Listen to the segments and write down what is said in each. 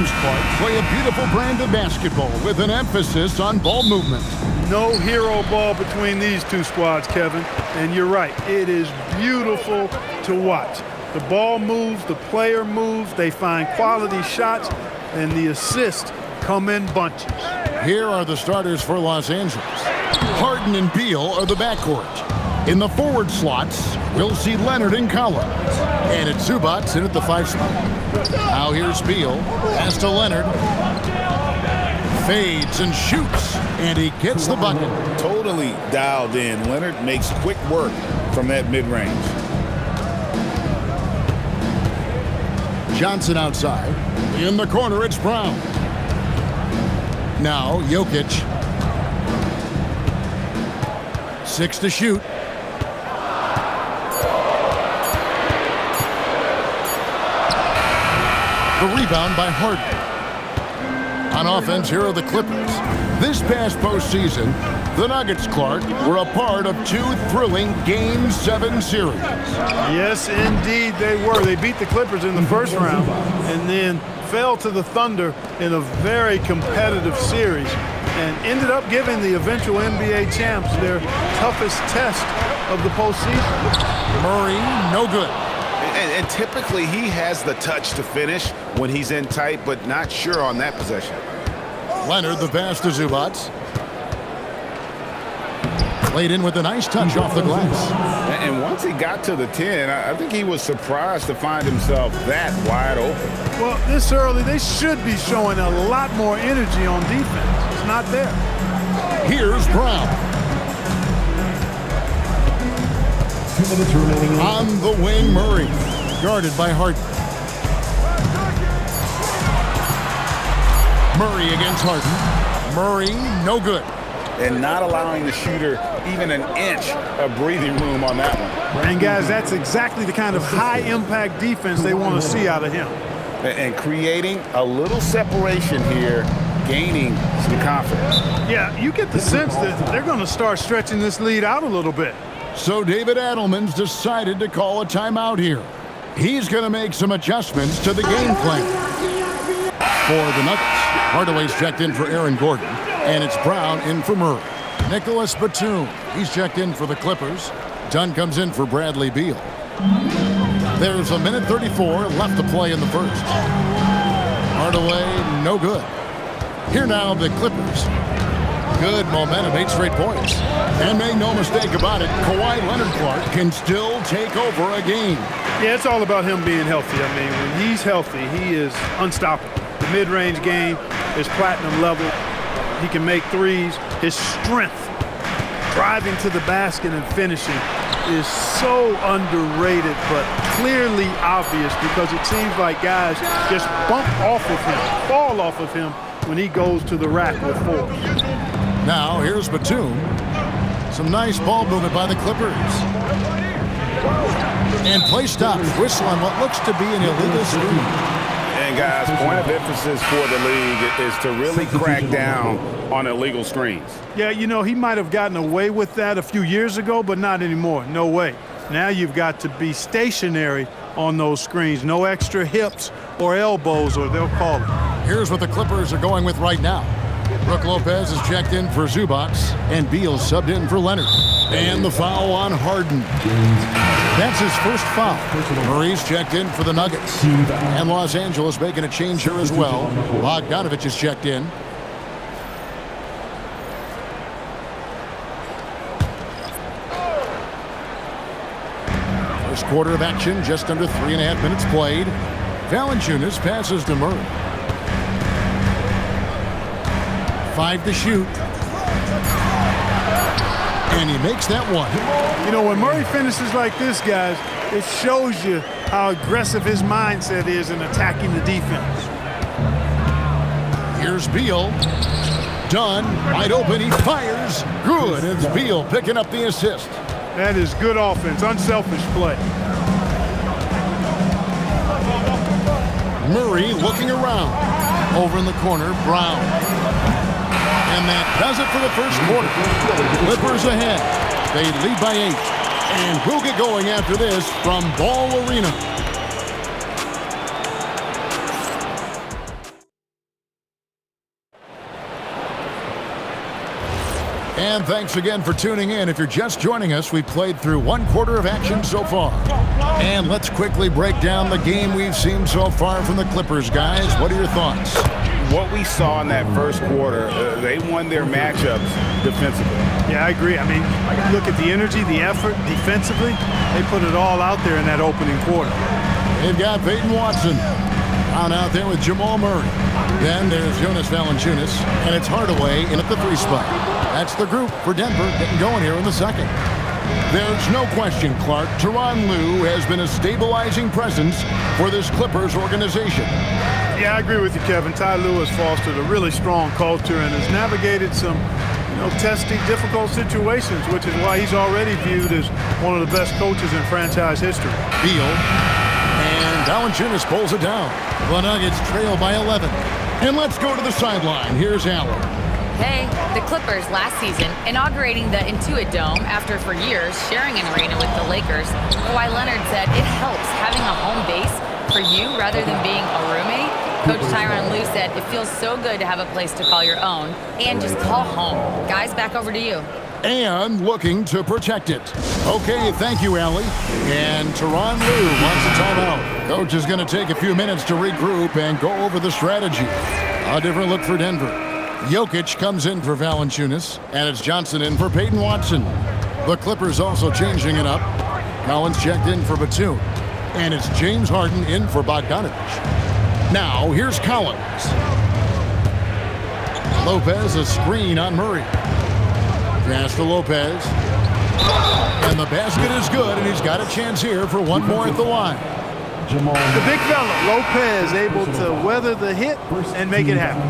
teams, Clark, play a beautiful brand of basketball with an emphasis on ball movement. No hero ball between these two squads, Kevin. And you're right, it is beautiful to watch. The ball moves, the player moves, they find quality shots, and the assists come in bunches. Here are the starters for Los Angeles. Harden and Beal are the backcourt. In the forward slots, we'll see Leonard and Collins. And it's Zubac in at the 5 spot. Now here's Beal. Pass to Leonard. Fades and shoots. And he gets the bucket. Totally dialed in. Leonard makes quick work from that mid-range. Johnson outside. In the corner, it's Brown. Now, Jokic. 6 to shoot. The rebound by Harden. On offense, here are the Clippers. This past postseason, the Nuggets, Clark, were a part of 2 thrilling Game 7 series. Yes, indeed they were. They beat the Clippers in the first round and then fell to the Thunder in a very competitive series and ended up giving the eventual NBA champs their toughest test of the postseason. Murray, no good. And typically he has the touch to finish when he's in tight, but not sure on that possession. Leonard, the pass to Zubac. Played in with a nice touch off the glass. And once he got to the 10, I think he was surprised to find himself that wide open. Well, this early, they should be showing a lot more energy on defense. It's not there. Here's Brown. 2 minutes remaining. On the wing, Murray. Guarded by Harden. Murray against Harden. Murray, no good. And not allowing the shooter even an inch of breathing room on that one. And guys, that's exactly the kind of high-impact defense they want to see out of him. And creating a little separation here, gaining some confidence. Yeah, you get the sense that they're going to start stretching this lead out a little bit. So David Adelman's decided to call a timeout here. He's going to make some adjustments to the game plan. For the Nuggets, Hardaway's checked in for Aaron Gordon, and it's Brown in for Murray. Nicholas Batum, he's checked in for the Clippers. Dunn comes in for Bradley Beal. There's a minute 34 left to play in the first. Hardaway, no good. Here now, the Clippers. Good momentum, 8 straight points. And make no mistake about it, Kawhi Leonard, Clark, can still take over a game. Yeah, it's all about him being healthy. I mean, when he's healthy, he is unstoppable. The mid-range game is platinum level. He can make threes. His strength, driving to the basket and finishing, is so underrated, but clearly obvious because it seems like guys just bump off of him, fall off of him when he goes to the rack with force. Now, here's Batum. Some nice ball movement by the Clippers. And play stops. Whistle on what looks to be an illegal screen. And guys, point of emphasis for the league is to really crack down on illegal screens. Yeah, you know, he might have gotten away with that a few years ago, but not anymore. No way. Now you've got to be stationary on those screens. No extra hips or elbows, or they'll call it. Here's what the Clippers are going with right now. Brook Lopez is checked in for Zubac, and Beal subbed in for Leonard. And the foul on Harden. That's his first foul. Murray's checked in for the Nuggets. And Los Angeles making a change here as well. Bogdanovich is checked in. First quarter of action, just under 3.5 minutes played. Valanciunas passes to Murray. 5 to shoot. And he makes that one. You know, when Murray finishes like this, guys, it shows you how aggressive his mindset is in attacking the defense. Here's Beal. Dunn, wide open, he fires. Good, it's Beal picking up the assist. That is good offense, unselfish play. Murray looking around. Over in the corner, Brown. And that does it for the first quarter. Clippers ahead. They lead by 8. And we'll get going after this from Ball Arena. And thanks again for tuning in. If you're just joining us, we've played through one quarter of action so far. And let's quickly break down the game we've seen so far from the Clippers, guys. What are your thoughts? What we saw in that first quarter, they won their matchups defensively. Yeah, I agree. I mean, look at the energy, the effort defensively. They put it all out there in that opening quarter. They've got Peyton Watson on out there with Jamal Murray. Then there's Jonas Valanciunas, and it's Hardaway in at the 3 spot. That's the group for Denver getting going here in the second. There's no question, Clark, Tyronn Lue has been a stabilizing presence for this Clippers organization. Yeah, I agree with you, Kevin. Ty Lue has fostered a really strong culture and has navigated some, testy, difficult situations, which is why he's already viewed as one of the best coaches in franchise history. Beal, and Valanciunas pulls it down. The Nuggets trail by 11. And let's go to the sideline. Here's Allen. Hey, the Clippers last season inaugurating the Intuit Dome after for years sharing an arena with the Lakers. Kawhi Leonard said it helps having a home base for you rather than being a roommate. Coach Tyronn Lue said it feels so good to have a place to call your own and just call home. Guys, back over to you. And looking to protect it. Okay, thank you, Allie. And Tyronn Lue wants a timeout. Coach is going to take a few minutes to regroup and go over the strategy. A different look for Denver. Jokic comes in for Valanciunas, and it's Johnson in for Peyton Watson. The Clippers also changing it up. Collins checked in for Batum, and it's James Harden in for Bogdanovich. Now, here's Collins. Lopez, a screen on Murray. Pass to Lopez. And the basket is good, and he's got a chance here for one more at the line. The big fella, Lopez, able to weather the hit and make it happen.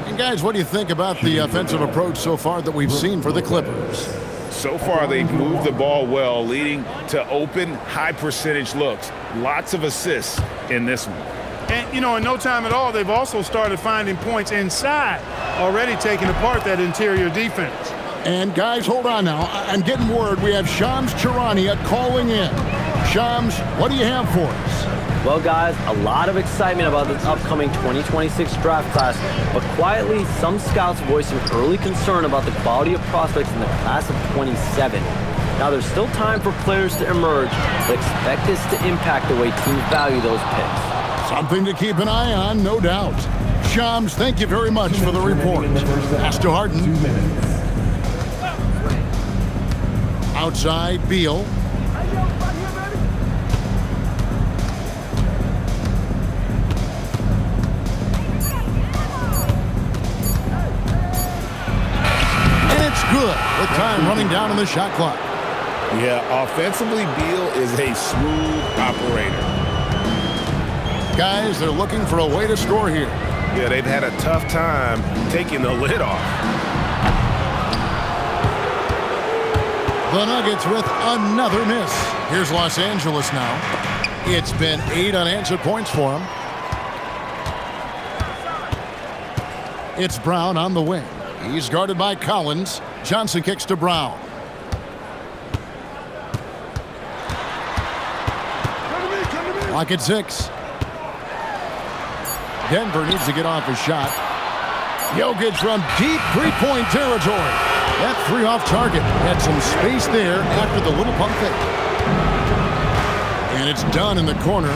And guys, what do you think about the offensive approach so far that we've seen for the Clippers? So far, they've moved the ball well, leading to open, high-percentage looks. Lots of assists in this one. And, in no time at all, they've also started finding points inside, already taking apart that interior defense. And guys, hold on now. I'm getting word we have Shams Charania calling in. Shams, what do you have for us? Well, guys, a lot of excitement about this upcoming 2026 draft class, but quietly, some scouts voicing early concern about the quality of prospects in the class of 27. Now, there's still time for players to emerge, but expect this to impact the way teams value those picks. Something to keep an eye on, no doubt. Shams, thank you very much for the report. Pass to Harden. 2 minutes. Outside, Beal. And it's good with time running down on the shot clock. Yeah, offensively, Beal is a smooth operator. Guys, they're looking for a way to score here. Yeah, they've had a tough time taking the lid off. The Nuggets with another miss. Here's Los Angeles now. It's been 8 unanswered points for them. It's Brown on the wing. He's guarded by Collins. Johnson kicks to Brown. Clock at 6. Denver needs to get off a shot. Jokic from deep three-point territory. That 3 off target. Had some space there after the little pump fake. And it's done in the corner.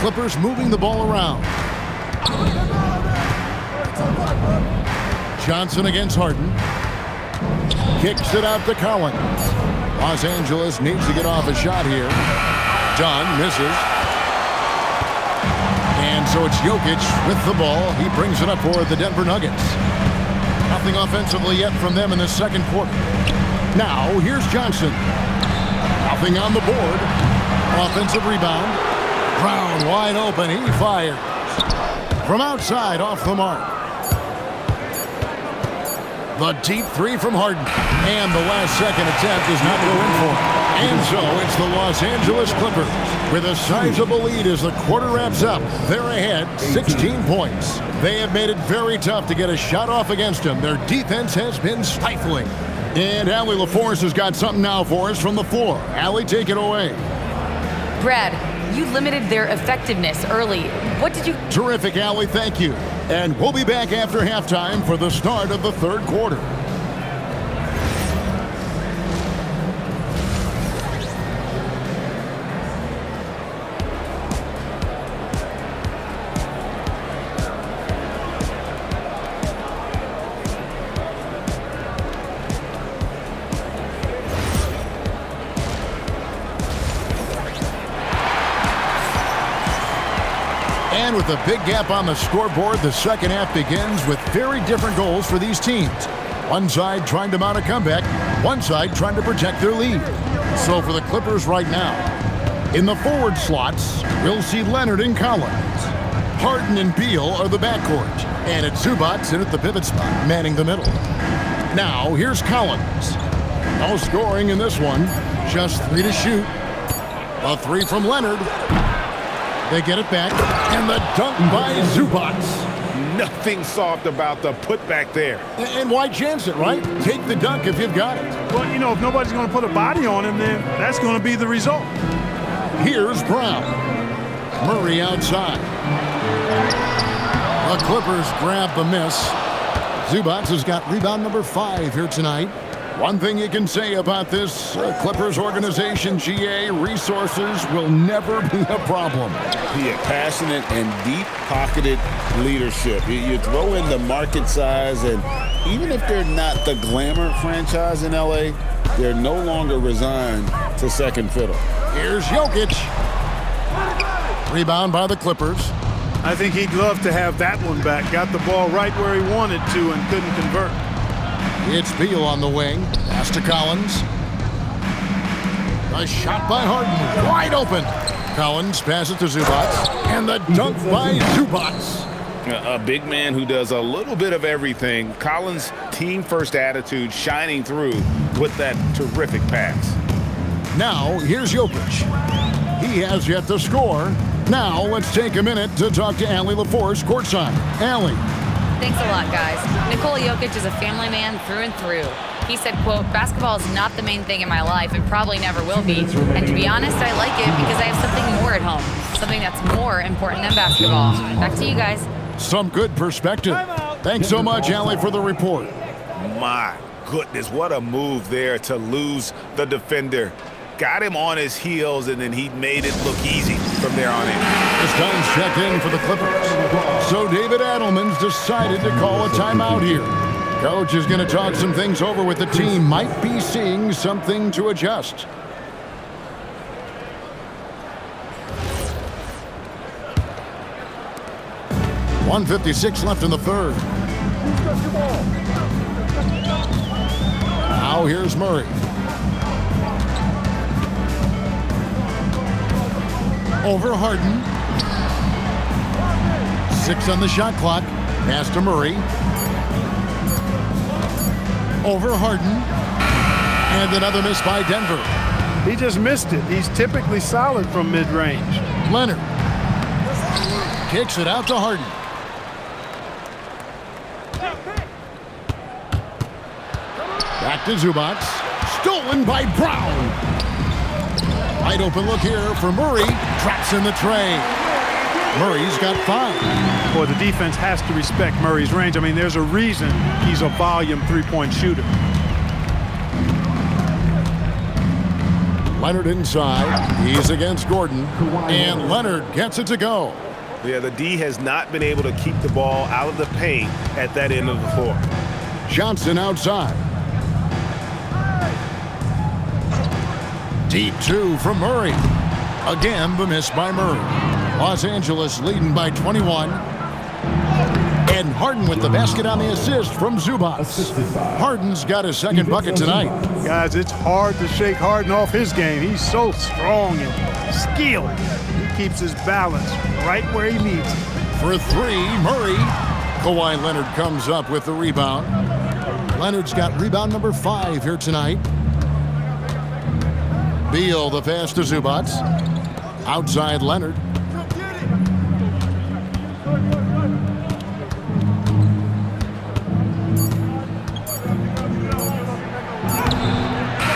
Clippers moving the ball around. Johnson against Harden. Kicks it out to Collins. Los Angeles needs to get off a shot here. Dunn misses. And so it's Jokic with the ball. He brings it up for the Denver Nuggets. Nothing offensively yet from them in the second quarter. Now, here's Johnson. Nothing on the board. Offensive rebound. Brown wide open. He fires. From outside, off the mark. The deep 3 from Harden. And the last second attempt does not go in for him. And so it's the Los Angeles Clippers with a sizable lead as the quarter wraps up. They're ahead 16 points. They have made it very tough to get a shot off against them. Their defense has been stifling. And Allie LaForce has got something now for us from the floor. Allie, take it away. Brad, you limited their effectiveness early. What did you... Terrific, Allie. Thank you. And we'll be back after halftime for the start of the third quarter. And with a big gap on the scoreboard, the second half begins with very different goals for these teams. One side trying to mount a comeback, one side trying to protect their lead. So for the Clippers right now, in the forward slots, we'll see Leonard and Collins. Harden and Beal are the backcourt, and it's Zubac in at the pivot spot, manning the middle. Now, here's Collins. No scoring in this one, just 3 to shoot. A 3 from Leonard. They get it back, and the dunk by Zubac. Nothing soft about the putback there. And why chance it, right? Take the dunk if you've got it. Well, you know, if nobody's going to put a body on him, then that's going to be the result. Here's Brown. Murray outside. The Clippers grab the miss. Zubac has got rebound number 5 here tonight. One thing you can say about this Clippers organization, GA, resources will never be a problem. Yeah, passionate and deep-pocketed leadership. You throw in the market size, and even if they're not the glamour franchise in LA, they're no longer resigned to second fiddle. Here's Jokic. Rebound by the Clippers. I think he'd love to have that one back. Got the ball right where he wanted to and couldn't convert. It's Beal on the wing. Pass to Collins. A shot by Harden. Wide open. Collins passes to Zubac. And the dunk by Zubac. A big man who does a little bit of everything. Collins' team-first attitude shining through with that terrific pass. Now, here's Jokic. He has yet to score. Now, let's take a minute to talk to Allie LaForce courtside. Allie. Thanks a lot, guys. Nikola Jokic is a family man through and through. He said, quote, basketball is not the main thing in my life and probably never will be. And to be honest, I like it because I have something more at home, something that's more important than basketball. Back to you guys. Some good perspective. Thanks so much, Allie, for the report. My goodness, what a move there to lose the defender. Got him on his heels, and then he made it look easy from there on in. This time's checked in for the Clippers. So David Adelman's decided to call a timeout here. Coach is going to talk some things over with the team. Might be seeing something to adjust. .156 left in the third. Now here's Murray. Over Harden. 6 on the shot clock. Pass to Murray. Over Harden. And another miss by Denver. He just missed it. He's typically solid from mid-range. Leonard kicks it out to Harden. Back to Zubac. Stolen by Brown. Wide open look here for Murray. Traps in the tray. Murray's got 5. Boy, the defense has to respect Murray's range. I mean, there's a reason he's a volume three-point shooter. Leonard inside. He's against Gordon. And Leonard gets it to go. Yeah, the D has not been able to keep the ball out of the paint at that end of the floor. Johnson outside. Deep 2 from Murray. Again, the miss by Murray. Los Angeles leading by 21. And Harden with the basket on the assist from Zubac. Harden's got his second bucket tonight. Guys, it's hard to shake Harden off his game. He's so strong and skilled. He keeps his balance right where he needs it. For 3, Murray. Kawhi Leonard comes up with the rebound. Leonard's got rebound number 5 here tonight. Beal the pass to Zubac. Outside Leonard.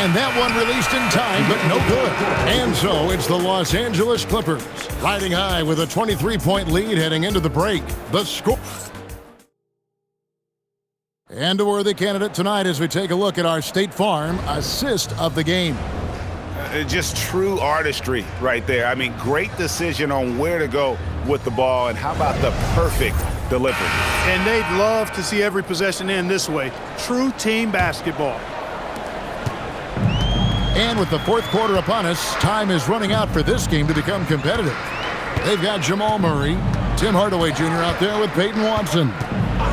And That one released in time, but no good. And so it's the Los Angeles Clippers riding high with a 23-point lead heading into the break. The score. And a worthy candidate tonight as we take a look at our State Farm assist of the game. Just true artistry right there. I mean, great decision on where to go with the ball, and how about the perfect delivery. And they'd love to see every possession end this way. True team basketball. And with the fourth quarter upon us, time is running out for this game to become competitive. They've got Jamal Murray, Tim Hardaway Jr. out there with Peyton Watson.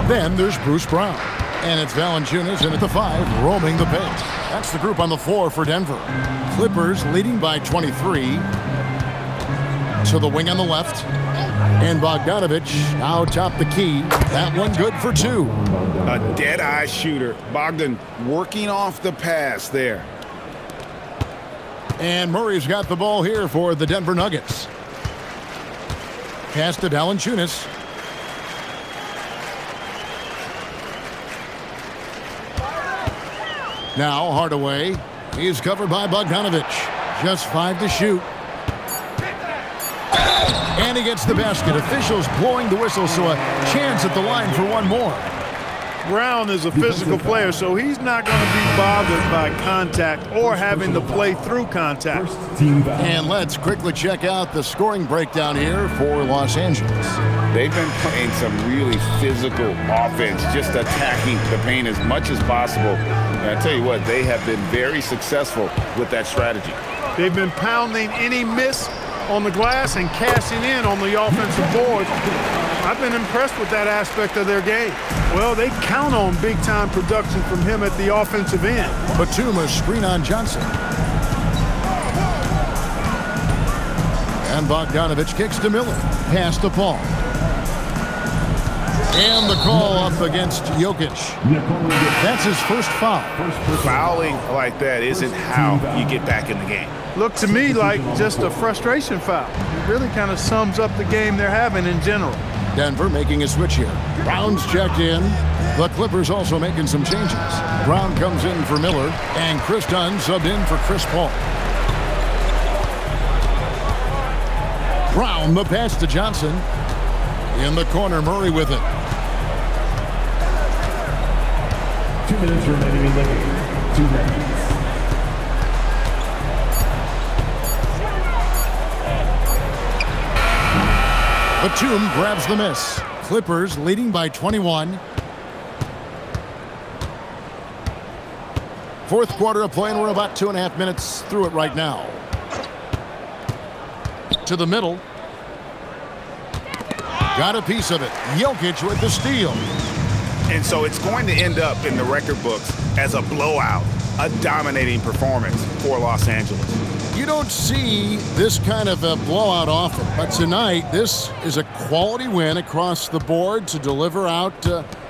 Then there's Bruce Brown. And it's Valanciunas in at the 5, roaming the paint. That's the group on the floor for Denver. Clippers leading by 23. To the wing on the left. And Bogdanovich now top the key. That one good for 2. A dead-eye shooter. Bogdan working off the pass there. And Murray's got the ball here for the Denver Nuggets. Pass to Valanciunas. Now Hardaway. He's covered by Bogdanovich. Just 5 to shoot. And he gets the basket. Officials blowing the whistle, so a chance at the line for one more. Brown is a physical player, so he's not going to be bothered by contact or having to play through contact. And let's quickly check out the scoring breakdown here for Los Angeles. They've been playing some really physical offense, just attacking the paint as much as possible. And I tell you what, they have been very successful with that strategy. They've been pounding any miss on the glass and cashing in on the offensive boards. I've been impressed with that aspect of their game. Well, they count on big-time production from him at the offensive end. Batum screen on Johnson. And Bogdanovich kicks to Miller. Pass to Paul. And the call up against Jokic. That's his first foul. Fouling like that isn't how you get back in the game. Looked to me like just a frustration foul. It really kind of sums up the game they're having in general. Denver making a switch here. Brown's checked in. The Clippers also making some changes. Brown comes in for Miller, and Chris Dunn subbed in for Chris Paul. Brown, the pass to Johnson. In the corner, Murray with it. 2 minutes remaining in the game. 2 minutes. Batum grabs the miss. Clippers leading by 21. Fourth quarter of play, and we're about 2.5 minutes through it right now. To the middle. Got a piece of it. Jokic with the steal. And so it's going to end up in the record books as a blowout, a dominating performance for Los Angeles. You don't see this kind of a blowout often, but tonight this is a quality win across the board to deliver out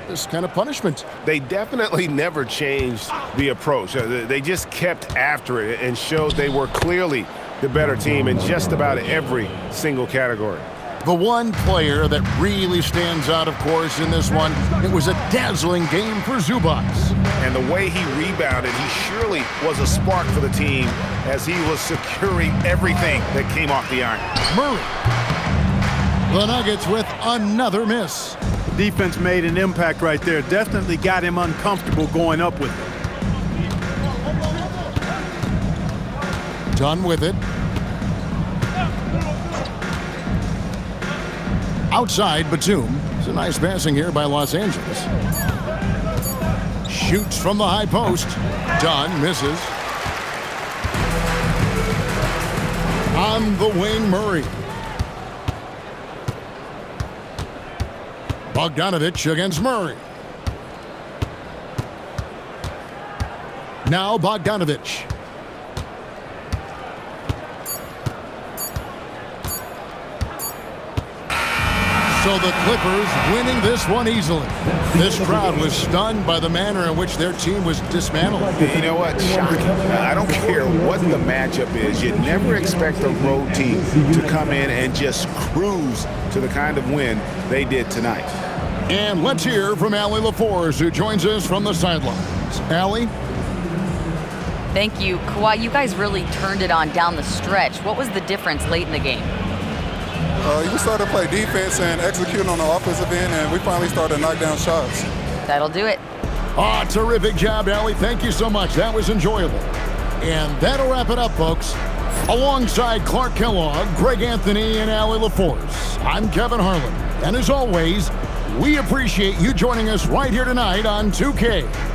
this kind of punishment. They definitely never changed the approach. They just kept after it and showed they were clearly the better team in just about every single category. The one player that really stands out, of course, in this one, it was a dazzling game for Zubac. And the way he rebounded, he surely was a spark for the team as he was securing everything that came off the iron. Murray. The Nuggets with another miss. Defense made an impact right there. Definitely got him uncomfortable going up with it. Done with it. Outside, Batum. It's a nice passing here by Los Angeles. Shoots from the high post. Dunn misses. On the wing, Murray. Bogdanovich against Murray. Now Bogdanovich. So the Clippers winning this one easily. This crowd was stunned by the manner in which their team was dismantled. You know what? Shocking. I don't care what the matchup is. You never expect a road team to come in and just cruise to the kind of win they did tonight. And let's hear from Allie LaForce, who joins us from the sidelines. Allie? Thank you. Kawhi, you guys really turned it on down the stretch. What was the difference late in the game? We started to play defense and execute on the offensive end, and we finally started to knock down shots. That'll do it. Oh, terrific job, Allie. Thank you so much. That was enjoyable. And that'll wrap it up, folks. Alongside Clark Kellogg, Greg Anthony, and Allie LaForce, I'm Kevin Harlan. And as always, we appreciate you joining us right here tonight on 2K.